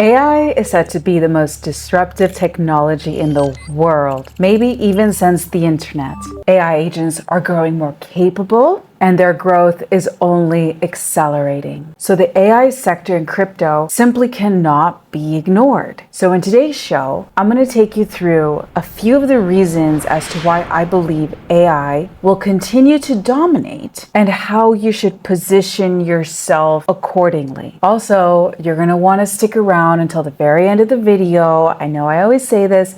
AI is said to be the most disruptive technology in the world, maybe even since the internet. AI agents are growing more capable, and their growth is only accelerating. So the AI sector in crypto simply cannot be ignored. So in today's show, I'm going to take you through a few of the reasons as to why I believe AI will continue to dominate and how you should position yourself accordingly. Also, you're going to want to stick around until the very end of the video. I know I always say this,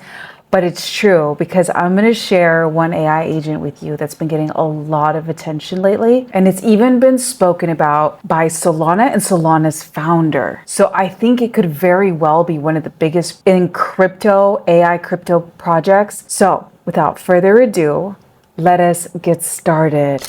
but it's true because I'm going to share one AI agent with you that's been getting a lot of attention lately. And it's even been spoken about by Solana and Solana's founder. So I think it could very well be one of the biggest in crypto, AI crypto projects. So without further ado, let us get started.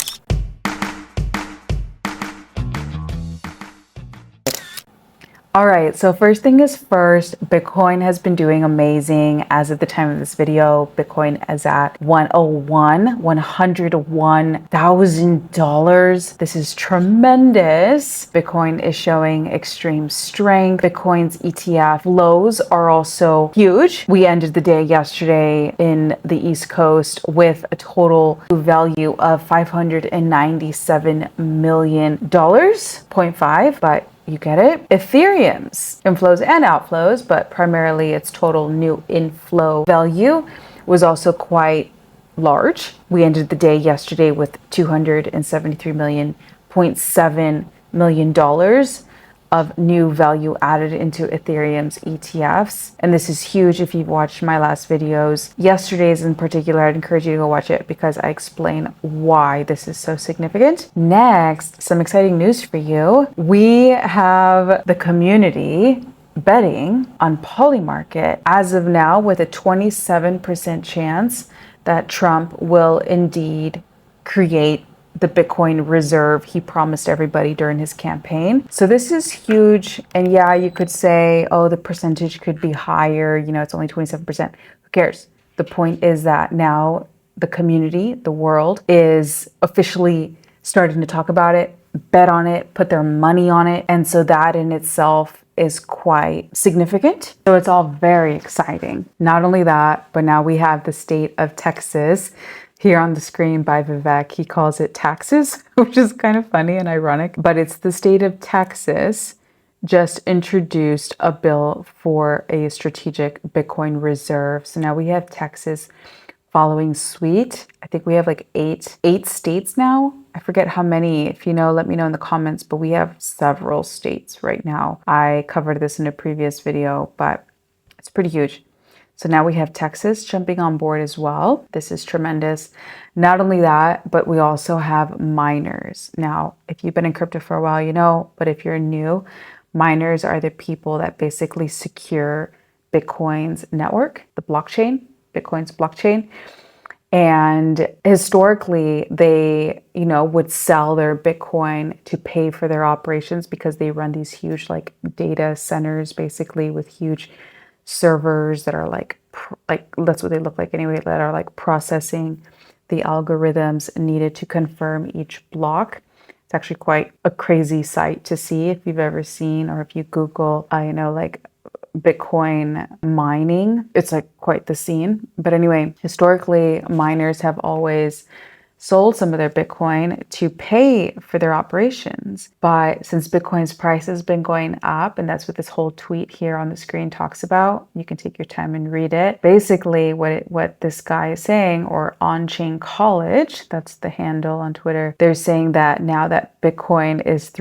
All right, so first thing is first, Bitcoin has been doing amazing. As of the time of this video, Bitcoin is at $101,000. This is tremendous. Bitcoin is showing extreme strength. Bitcoin's ETF flows are also huge. We ended the day yesterday in the East Coast with a total value of $597 million, 0.5, but you get it? Ethereum's inflows and outflows, but primarily its total new inflow value was also quite large. We ended the day yesterday with $273.7 million of new value added into Ethereum's ETFs. And this is huge. If you've watched my last videos, yesterday's in particular, I'd encourage you to go watch it because I explain why this is so significant. Next, some exciting news for you. We have the community betting on Polymarket as of now with a 27% chance that Trump will indeed create the Bitcoin reserve he promised everybody during his campaign. So this is huge. And yeah, you could say, oh, the percentage could be higher. You know, it's only 27%. Who cares? The point is that now the community, the world, is officially starting to talk about it, bet on it, put their money on it. And so that in itself is quite significant. So it's all very exciting. Not only that, but now we have the state of Texas here on the screen by Vivek. He calls it taxes, which is kind of funny and ironic, but it's the state of Texas just introduced a bill for a strategic Bitcoin reserve. So now we have Texas following suit. I think we have like eight states now. I forget how many. If you know, let me know in the comments, but we have several states right now. I covered this in a previous video, but it's pretty huge. So now we have Texas jumping on board as well. This is tremendous. Not only that, but we also have miners. Now, if you've been in crypto for a while, you know, but if you're new, miners are the people that basically secure Bitcoin's network, the blockchain, Bitcoin's blockchain. And historically, they, you know, would sell their Bitcoin to pay for their operations because they run these huge like data centers, basically with huge servers that are like that's what they look like anyway, that are like processing the algorithms needed to confirm each block. It's actually quite a crazy sight to see if you've ever seen, or if you Google, you know, like Bitcoin mining, it's like quite the scene. But anyway, historically, miners have always sold some of their Bitcoin to pay for their operations. But since Bitcoin's price has been going up, and that's what this whole tweet here on the screen talks about, you can take your time and read it. Basically, what this guy is saying, or On-Chain College, that's the handle on Twitter, they're saying that now that Bitcoin is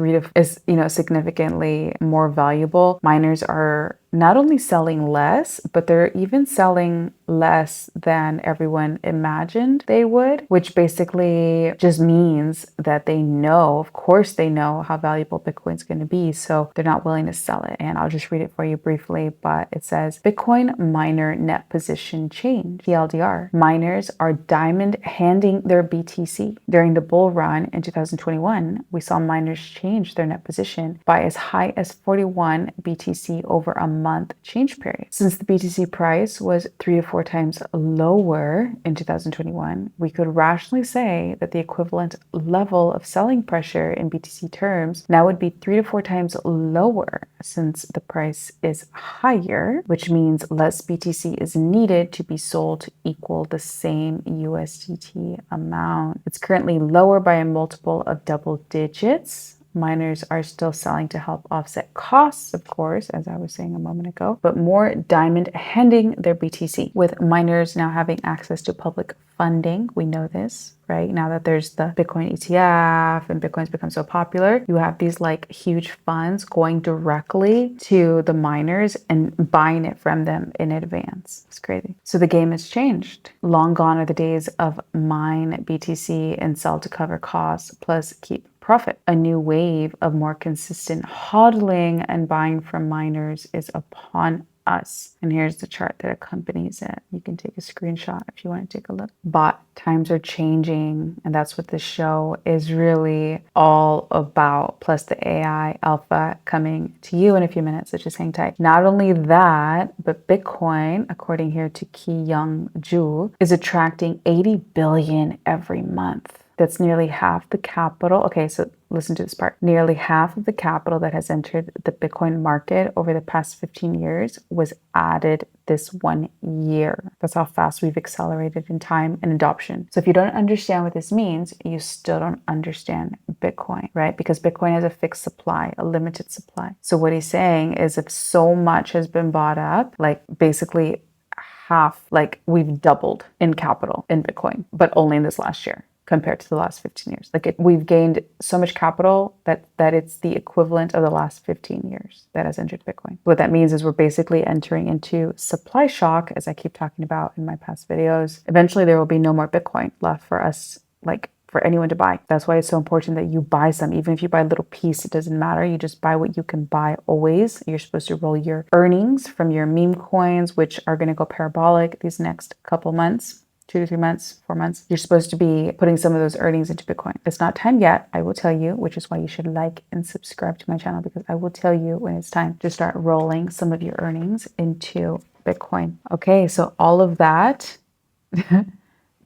significantly more valuable, miners are not only selling less, but they're even selling less than everyone imagined they would, which basically just means that they know, of course they know how valuable Bitcoin's going to be, so they're not willing to sell it. And I'll just read it for you briefly, but it says, Bitcoin miner net position change, TLDR. Miners are diamond handing their BTC. During the bull run in 2021, we saw miners change their net position by as high as 41 BTC over a month change period. Since the BTC price was 3 to 4 times lower in 2021, we could rationally say that the equivalent level of selling pressure in BTC terms now would be 3 to 4 times lower since the price is higher, which means less BTC is needed to be sold to equal the same USDT amount. It's currently lower by a multiple of double digits. Miners are still selling to help offset costs, of course, as I was saying a moment ago, but more diamond handing their BTC. With miners now having access to public funding, we know this, right? Now that there's the Bitcoin ETF and Bitcoin's become so popular, you have these like huge funds going directly to the miners and buying it from them in advance. It's crazy. So the game has changed. Long gone are the days of mine BTC and sell to cover costs plus keep profit. A new wave of more consistent hodling and buying from miners is upon us. And here's the chart that accompanies it. You can take a screenshot if you want to take a look. But times are changing, and that's what this show is really all about. Plus the AI alpha coming to you in a few minutes, so just hang tight. Not only that, but Bitcoin, according here to Ki Young Ju, is attracting 80 billion every month. That's nearly half the capital. Okay, so listen to this part. Nearly half of the capital that has entered the Bitcoin market over the past 15 years was added this 1 year. That's how fast we've accelerated in time and adoption. So if you don't understand what this means, you still don't understand Bitcoin, right? Because Bitcoin has a fixed supply, a limited supply. So what he's saying is if so much has been bought up, like basically half, like we've doubled in capital in Bitcoin, but only in this last year compared to the last 15 years. Like we've gained so much capital that it's the equivalent of the last 15 years that has entered Bitcoin. What that means is we're basically entering into supply shock, as I keep talking about in my past videos. Eventually there will be no more Bitcoin left for us, like for anyone to buy. That's why it's so important that you buy some. Even if you buy a little piece, it doesn't matter. You just buy what you can buy always. You're supposed to roll your earnings from your meme coins, which are going to go parabolic these next couple months. 2 to 3 months, 4 months, you're supposed to be putting some of those earnings into Bitcoin. It's not time yet, I will tell you, which is why you should like and subscribe to my channel, because I will tell you when it's time to start rolling some of your earnings into Bitcoin. Okay, so all of that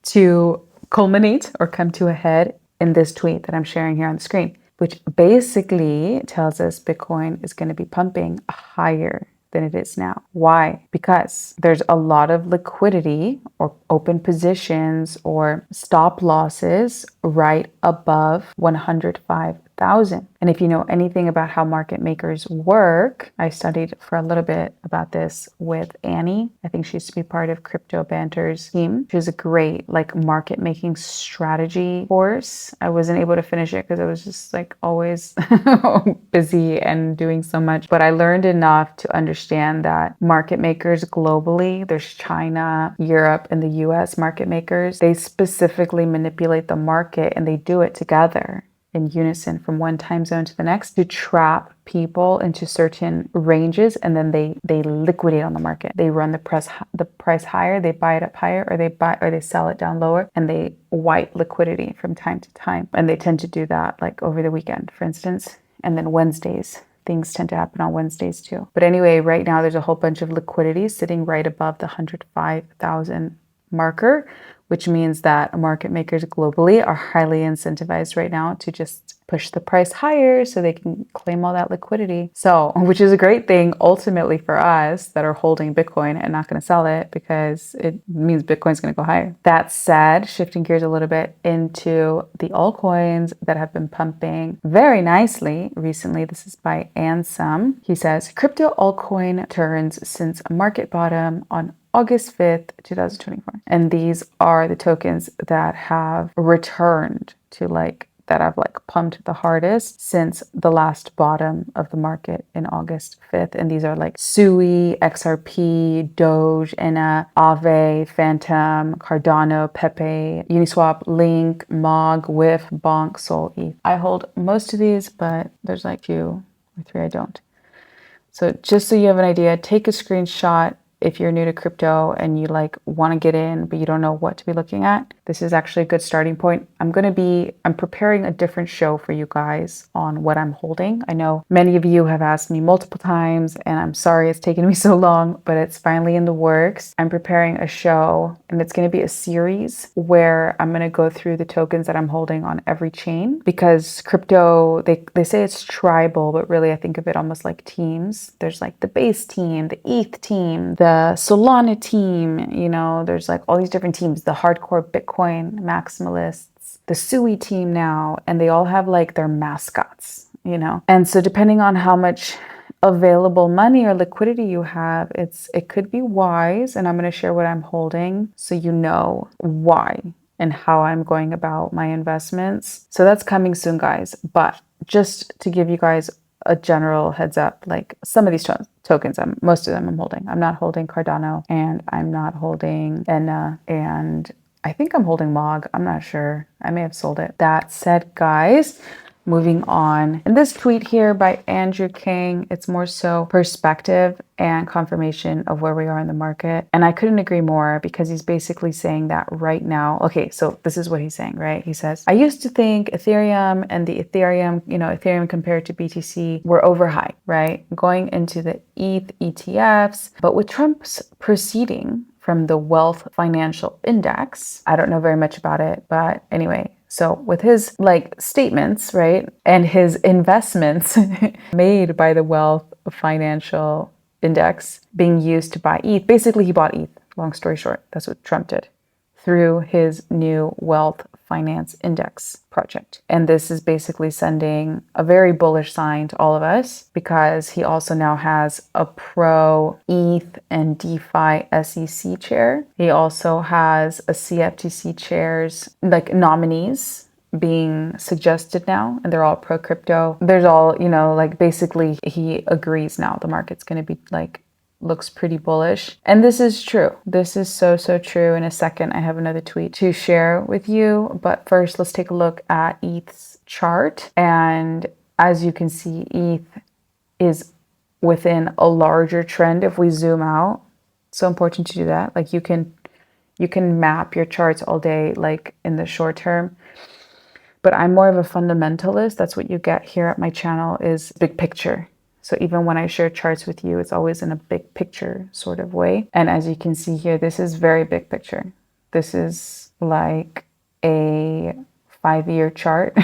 to culminate or come to a head in this tweet that I'm sharing here on the screen, which basically tells us Bitcoin is going to be pumping higher than it is now. Why? Because there's a lot of liquidity or open positions or stop losses right above 105,000. And if you know anything about how market makers work, I studied for a little bit about this with Annie. I think she used to be part of Crypto Banter's team. She was a great like market making strategy course. I wasn't able to finish it because I was just like always busy and doing so much. But I learned enough to understand that market makers globally, there's China, Europe, and the US market makers, they specifically manipulate the market and they do it together in unison from one time zone to the next to trap people into certain ranges, and then they liquidate on the market. They run the price higher, they buy it up higher, or they sell it down lower, and they wipe liquidity from time to time. And they tend to do that like over the weekend, for instance, and then Wednesdays. Things tend to happen on Wednesdays too. But anyway, right now there's a whole bunch of liquidity sitting right above the 105,000 marker, which means that market makers globally are highly incentivized right now to just push the price higher so they can claim all that liquidity. So, which is a great thing ultimately for us that are holding Bitcoin and not going to sell it, because it means Bitcoin's going to go higher. That said, shifting gears a little bit into the altcoins that have been pumping very nicely recently. This is by Ansem. He says, crypto altcoin turns since market bottom on August 5th, 2024. And these are the tokens that have returned to that have pumped the hardest since the last bottom of the market in August 5th. And these are like Sui, XRP, Doge, Ena, Aave, Phantom, Cardano, Pepe, Uniswap, Link, Mog, WIF, Bonk, Sol, ETH. I hold most of these, but there's like 2 or 3 I don't. So just so you have an idea, take a screenshot if you're new to crypto and you like want to get in, but you don't know what to be looking at, this is actually a good starting point. I'm preparing a different show for you guys on what I'm holding. I know many of you have asked me multiple times, and I'm sorry it's taken me so long, but it's finally in the works. I'm preparing a show, and it's going to be a series where I'm going to go through the tokens that I'm holding on every chain, because crypto, they say it's tribal, but really I think of it almost like teams. There's like the base team, the ETH team, the Solana team, you know, there's like all these different teams, the hardcore Bitcoin maximalists, the Sui team now, and they all have like their mascots, you know? And so depending on how much available money or liquidity you have, it could be wise, and I'm going to share what I'm holding so you know why and how I'm going about my investments. So that's coming soon, guys. But just to give you guys a general heads up, like some of these tokens, most of them I'm holding. I'm not holding Cardano, and I'm not holding Enna, and I think I'm holding Mog. I'm not sure. I may have sold it. That said, guys, moving on. In this tweet here by Andrew King, it's more so perspective and confirmation of where we are in the market. And I couldn't agree more, because he's basically saying that right now. Okay, so this is what he's saying, right? He says, I used to think Ethereum and the Ethereum compared to BTC were overhyped, right? Going into the ETH ETFs, but with Trump's proceeding from the Wealth Financial Index, I don't know very much about it, but anyway, so with his like statements, right, and his investments made by the Wealth Financial Index being used to buy ETH, basically he bought ETH, long story short, that's what Trump did, through his new Wealth Finance Index project. And this is basically sending a very bullish sign to all of us, because he also now has a pro ETH and DeFi SEC chair. He also has a CFTC chairs, like nominees being suggested now, and they're all pro crypto. There's all, you know, like basically he agrees now the market's going to be like, looks pretty bullish. And this is true. This is so true. In a second, I have another tweet to share with you. But first, let's take a look at ETH's chart. And as you can see, ETH is within a larger trend if we zoom out. So important to do that. Like you can map your charts all day, like in the short term. But I'm more of a fundamentalist. That's what you get here at my channel, is big picture. So even when I share charts with you, it's always in a big picture sort of way. And as you can see here, this is very big picture. This is like a 5-year chart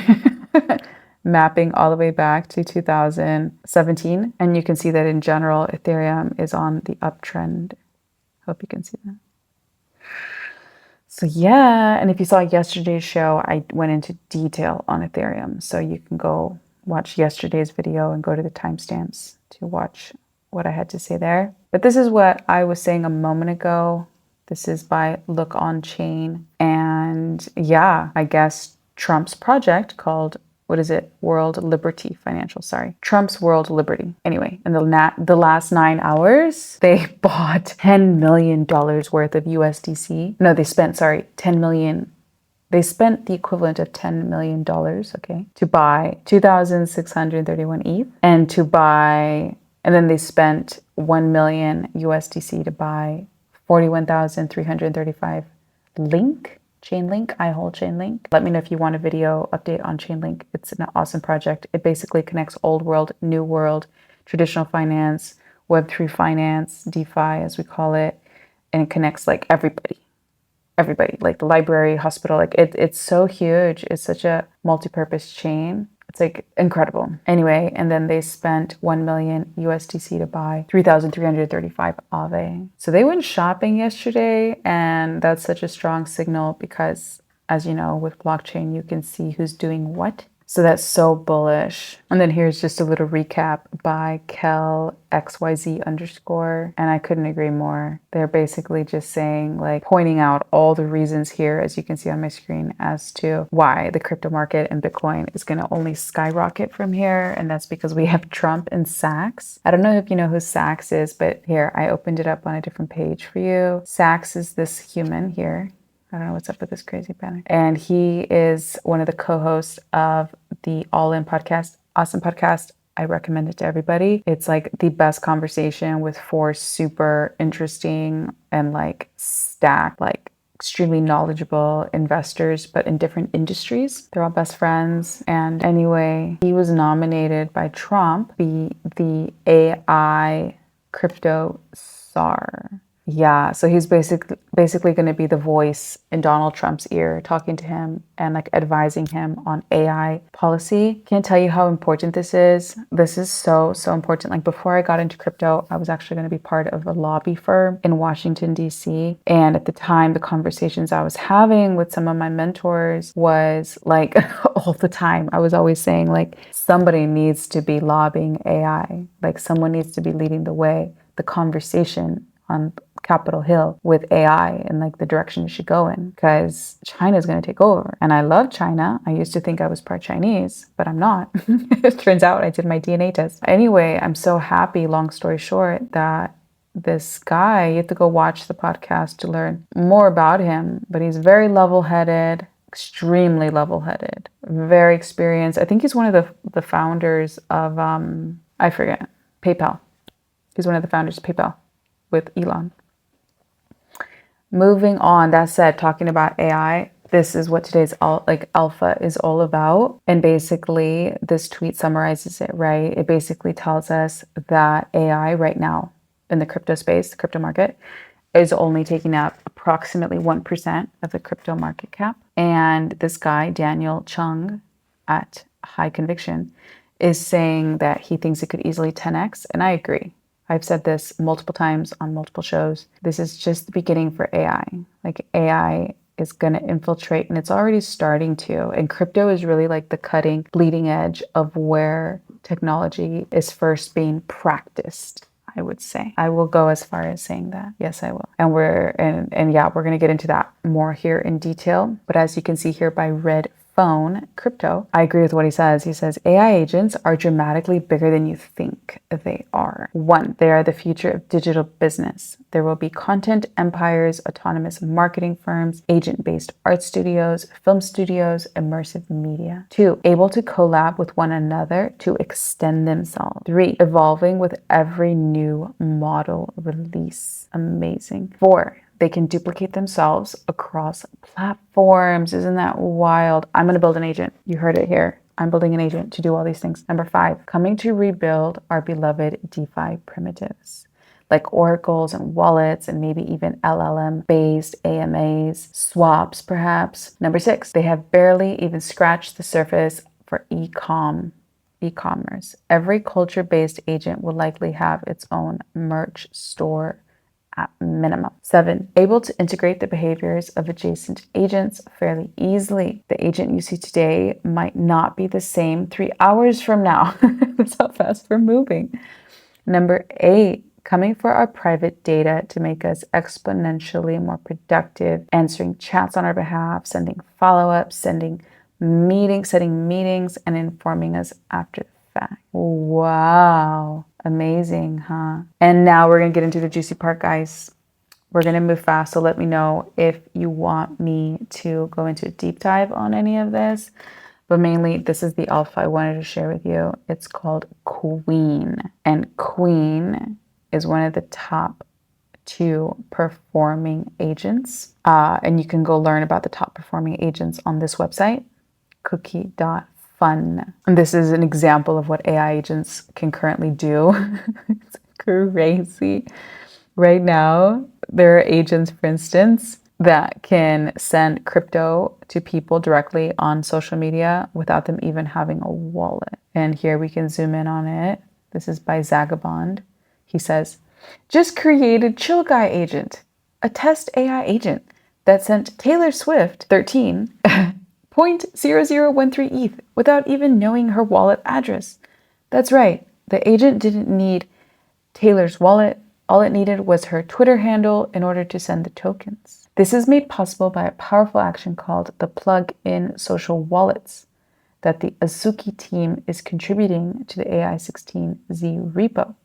mapping all the way back to 2017. And you can see that in general, Ethereum is on the uptrend. Hope you can see that. So yeah, and if you saw yesterday's show, I went into detail on Ethereum. So you can go watch yesterday's video and go to the timestamps to watch what I had to say there. But this is what I was saying a moment ago. This is by Look On Chain. And yeah, I guess Trump's project called, what is it? World Liberty Financial, sorry. Trump's World Liberty. Anyway, in the last 9 hours, they bought $10 million worth of USDC. No, they spent, sorry, 10 million. They spent the equivalent of $10 million, okay, to buy 2,631 ETH and then they spent 1 million USDC to buy 41,335 Chainlink. I hold Chainlink. Let me know if you want a video update on Chainlink. It's an awesome project. It basically connects old world, new world, traditional finance, Web3 finance, DeFi as we call it, and it connects like everybody, like the library, hospital, like it's so huge. It's such a multi-purpose chain. It's like incredible. Anyway, and then they spent 1 million USDC to buy 3,335 Aave. So they went shopping yesterday, and that's such a strong signal because, as you know, with blockchain, you can see who's doing what. So that's so bullish. And then here's just a little recap by Kel XYZ _. And I couldn't agree more. They're basically just saying, like, pointing out all the reasons here, as you can see on my screen, as to why the crypto market and Bitcoin is going to only skyrocket from here. And that's because we have Trump and Sachs. I don't know if you know who Sachs is, but here, I opened it up on a different page for you. Sachs is this human here. I don't know what's up with this crazy banner. And he is one of the co-hosts of the All In podcast, awesome podcast. I recommend it to everybody. It's like the best conversation with 4 super interesting and like stacked, like extremely knowledgeable investors, but in different industries. They're all best friends. And anyway, he was nominated by Trump to be the AI crypto czar. Yeah, so he's basically going to be the voice in Donald Trump's ear, talking to him and like advising him on AI policy. Can't tell you how important this is. This is so important. Like before I got into crypto, I was actually going to be part of a lobby firm in Washington, D.C. And at the time, the conversations I was having with some of my mentors was like all the time. I was always saying like somebody needs to be lobbying AI. Like someone needs to be leading the way, the conversation on Capitol Hill with AI and like the direction it should go in, because China is going to take over. And I love China. I used to think I was part Chinese, but I'm not. It turns out I did my DNA test. Anyway, I'm so happy, long story short, that this guy, you have to go watch the podcast to learn more about him, but he's very level-headed, extremely level-headed, very experienced. I think he's one of the founders of, I forget, PayPal. He's one of the founders of PayPal with Elon. Moving on, that said, talking about AI, this is what today's alpha is all about. And basically, this tweet summarizes it, right? It basically tells us that AI right now in the crypto space, the crypto market, is only taking up approximately 1% of the crypto market cap. And this guy, Daniel Chung at High Conviction, is saying that he thinks it could easily 10x. And I agree. I've said this multiple times on multiple shows. This is just the beginning for AI. Like AI is going to infiltrate, and it's already starting to. And crypto is really like the bleeding edge of where technology is first being practiced, I would say. I will go as far as saying that. Yes, I will. And we're going to get into that more here in detail. But as you can see here by Red Phone Crypto, I agree with what he says. He says AI agents are dramatically bigger than you think they are. 1, they are the future of digital business. There will be content empires, autonomous marketing firms, agent-based art studios, film studios, immersive media. 2, able to collab with one another to extend themselves. 3, evolving with every new model release. Amazing. 4, they can duplicate themselves across platforms. Isn't that wild? I'm going to build an agent. You heard it here. I'm building an agent to do all these things. Number 5, coming to rebuild our beloved DeFi primitives, like oracles and wallets and maybe even LLM-based AMAs, swaps perhaps. Number 6, they have barely even scratched the surface for e-commerce. Every culture-based agent will likely have its own merch store at minimum. 7, able to integrate the behaviors of adjacent agents fairly easily. The agent you see today might not be the same 3 hours from now. That's how fast we're moving. Number 8, coming for our private data to make us exponentially more productive, answering chats on our behalf, sending follow-ups, setting meetings, and informing us after the fact. Wow. Amazing, huh? And now we're going to get into the juicy part, guys. We're going to move fast, so let me know if you want me to go into a deep dive on any of this. But mainly, this is the alpha I wanted to share with you. It's called Queen. And Queen is one of the top 2 performing agents. And you can go learn about the top performing agents on this website, cookie.fun. And this is an example of what AI agents can currently do. It's crazy. Right now, there are agents, for instance, that can send crypto to people directly on social media without them even having a wallet. And here we can zoom in on it. This is by Zagabond. He says, just created Chill Guy agent, a test AI agent that sent Taylor Swift 13 0.0013 ETH without even knowing her wallet address. That's right, the agent didn't need Taylor's wallet. All it needed was her Twitter handle in order to send the tokens. This is made possible by a powerful action called the plug-in social wallets that the Azuki team is contributing to the AI16Z repo.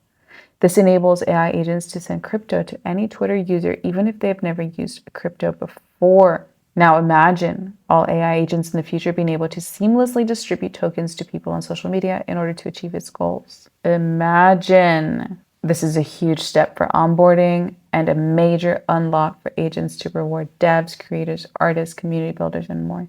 This enables AI agents to send crypto to any Twitter user, even if they have never used crypto before. Now imagine all AI agents in the future being able to seamlessly distribute tokens to people on social media in order to achieve its goals. Imagine. This is a huge step for onboarding and a major unlock for agents to reward devs, creators, artists, community builders, and more.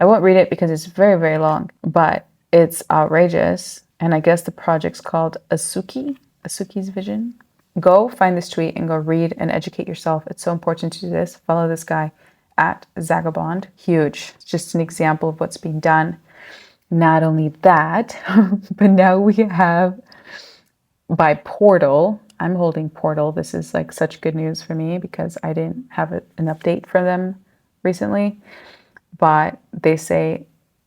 I won't read it because it's very, very long, but it's outrageous. And I guess the project's called Asuki's Vision. Go find this tweet and go read and educate yourself. It's so important to do this. Follow this guy at Zagabond. Huge. It's just an example of what's being done. Not only that, but now we have by Portal. I'm holding Portal. This is like such good news for me because I didn't have an update for them recently. But they say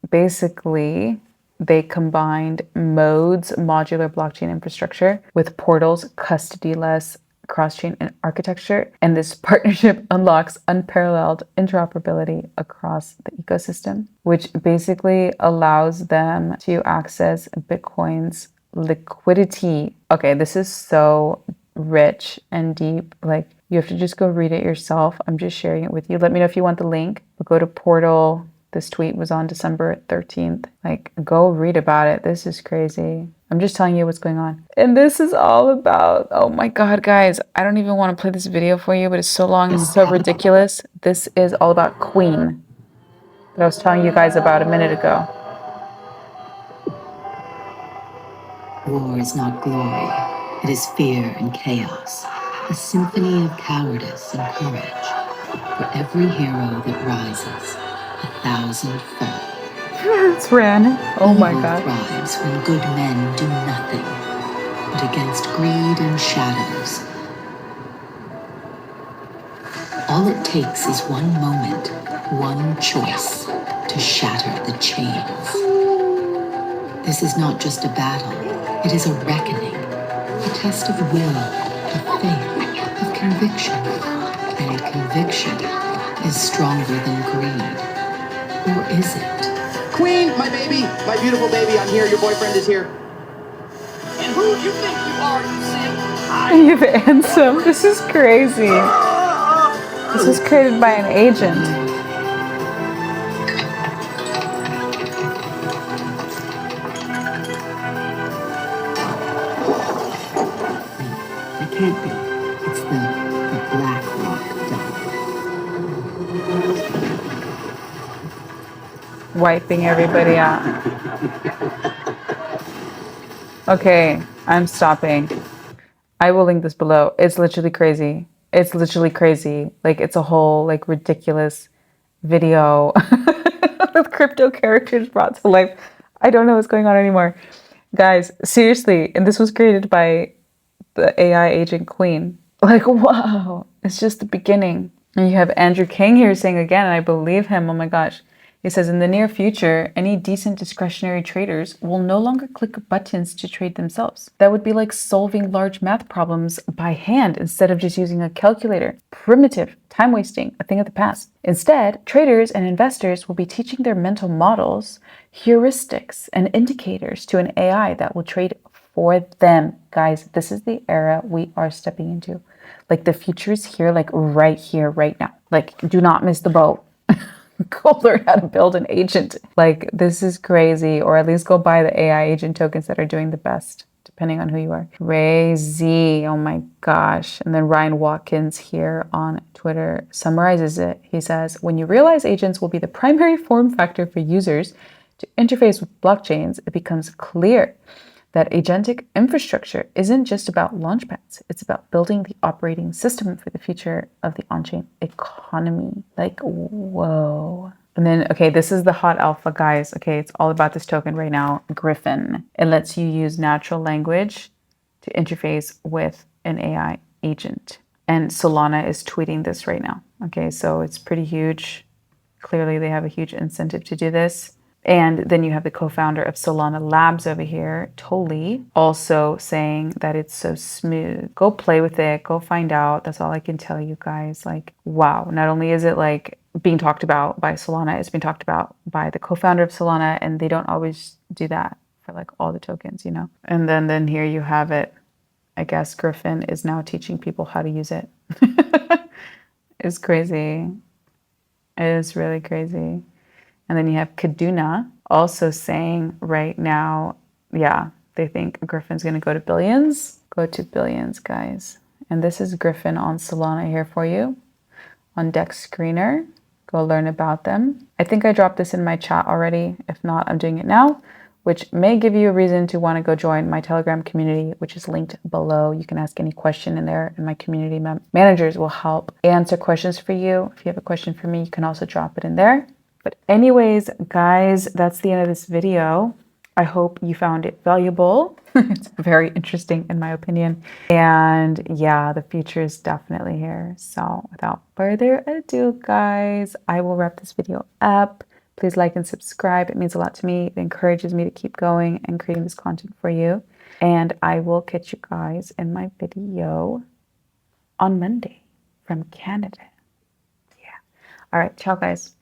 basically they combined Mode's modular blockchain infrastructure with Portal's custody-less cross-chain architecture. And this partnership unlocks unparalleled interoperability across the ecosystem, which basically allows them to access Bitcoin's liquidity. Okay, this is so rich and deep. Like, you have to just go read it yourself. I'm just sharing it with you. Let me know if you want the link. But go to Portal. This tweet was on December 13th. Like, go read about it. This is crazy. I'm just telling you what's going on. And this is all about, oh my God, guys, I don't even want to play this video for you, but it's so long, it's so ridiculous. This is all about Queen that I was telling you guys about a minute ago. War is not glory. It is fear and chaos. A symphony of cowardice and courage. For every hero that rises, 1,000 fall. It's Ran. Oh my Evil God. thrives when good men do nothing, but against greed and shadows. All it takes is one moment, one choice to shatter the chains. This is not just a battle, it is a reckoning, a test of will, of faith, of conviction. And conviction is stronger than greed. Or is it? Queen, my baby, my beautiful baby, I'm here, your boyfriend is here. And who do you think you are, you sin? You've answered. This is crazy. This was created by an agent. It can't be. It's the Black Rock dog. Wiping everybody out. Okay, I'm stopping. I will link this below. It's literally crazy. It's literally crazy. Like, it's a whole like ridiculous video with crypto characters brought to life. I don't know what's going on anymore. Guys, seriously, and this was created by the AI agent Queen. Like, wow, it's just the beginning. And you have Andrew King here saying again, and I believe him, oh my gosh. He says, in the near future, any decent discretionary traders will no longer click buttons to trade themselves. That would be like solving large math problems by hand instead of just using a calculator. Primitive, time wasting, a thing of the past. Instead, traders and investors will be teaching their mental models, heuristics, and indicators to an AI that will trade for them. Guys, this is the era we are stepping into. Like, the future is here, right now. Like, do not miss the boat. Go learn how to build an agent. Like, this is crazy. Or at least go buy the AI agent tokens that are doing the best, depending on who you are. Crazy. Oh my gosh. And then Ryan Watkins here on Twitter summarizes it. He says, when you realize agents will be the primary form factor for users to interface with blockchains, it becomes clear that agentic infrastructure isn't just about launchpads. It's about building the operating system for the future of the on-chain economy. Like, whoa. And then, okay, this is the hot alpha, guys. Okay, it's all about this token right now, Griffin. It lets you use natural language to interface with an AI agent. And Solana is tweeting this right now. Okay, so it's pretty huge. Clearly, they have a huge incentive to do this. And then you have the co-founder of Solana Labs over here, Toli, also saying that it's so smooth. Go play with it. Go find out. That's all I can tell you guys. Like, wow. Not only is it like being talked about by Solana, it's being talked about by the co-founder of Solana, and they don't always do that for like all the tokens, you know? And then here you have it. I guess Griffin is now teaching people how to use it. It's crazy. It is really crazy. And then you have Kaduna also saying right now, yeah, they think Griffin's going to go to billions. Go to billions, guys. And this is Griffin on Solana here for you on Dex Screener. Go learn about them. I think I dropped this in my chat already. If not, I'm doing it now, which may give you a reason to want to go join my Telegram community, which is linked below. You can ask any question in there, and my community managers will help answer questions for you. If you have a question for me, you can also drop it in there. But anyways, guys, that's the end of this video. I hope you found it valuable. It's very interesting in my opinion. And yeah, the future is definitely here. So without further ado, guys, I will wrap this video up. Please like and subscribe. It means a lot to me. It encourages me to keep going and creating this content for you. And I will catch you guys in my video on Monday from Canada. Yeah. All right. Ciao, guys.